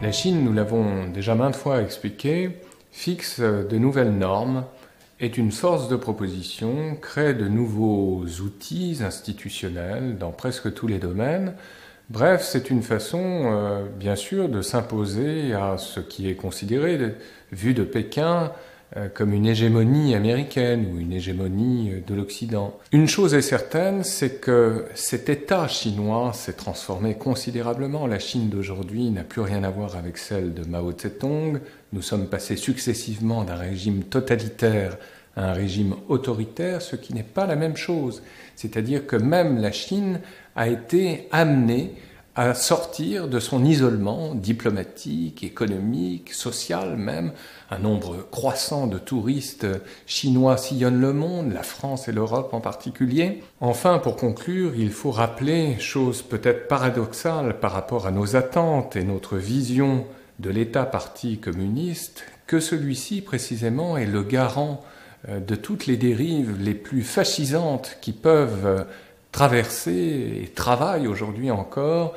La Chine, nous l'avons déjà maintes fois expliqué, fixe de nouvelles normes, est une force de proposition, crée de nouveaux outils institutionnels dans presque tous les domaines. Bref, c'est une façon, bien sûr, de s'imposer à ce qui est considéré, vu de Pékin, comme une hégémonie américaine ou une hégémonie de l'Occident. Une chose est certaine, c'est que cet État chinois s'est transformé considérablement. La Chine d'aujourd'hui n'a plus rien à voir avec celle de Mao Tse-tung. Nous sommes passés successivement d'un régime totalitaire à un régime autoritaire, ce qui n'est pas la même chose. C'est-à-dire que même la Chine a été amenée à sortir de son isolement diplomatique, économique, social même. Un nombre croissant de touristes chinois sillonnent le monde, la France et l'Europe en particulier. Enfin, pour conclure, il faut rappeler, chose peut-être paradoxale par rapport à nos attentes et notre vision de l'État-parti communiste, que celui-ci précisément est le garant de toutes les dérives les plus fascisantes qui peuvent traverser et travaille aujourd'hui encore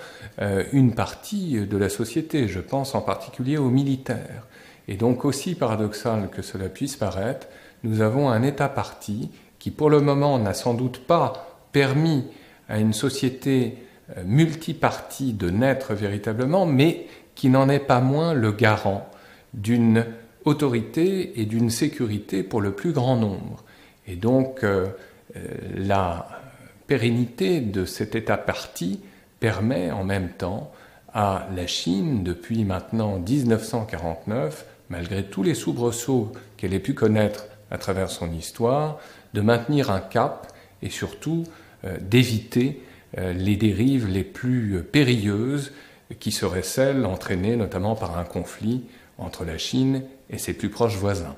une partie de la société. Je pense en particulier aux militaires. Et donc, aussi paradoxal que cela puisse paraître, nous avons un État-parti qui, pour le moment, n'a sans doute pas permis à une société multipartie de naître véritablement, mais qui n'en est pas moins le garant d'une autorité et d'une sécurité pour le plus grand nombre. Et donc, la pérennité de cet État-parti permet en même temps à la Chine, depuis maintenant 1949, malgré tous les soubresauts qu'elle ait pu connaître à travers son histoire, de maintenir un cap et surtout d'éviter les dérives les plus périlleuses qui seraient celles entraînées notamment par un conflit entre la Chine et ses plus proches voisins.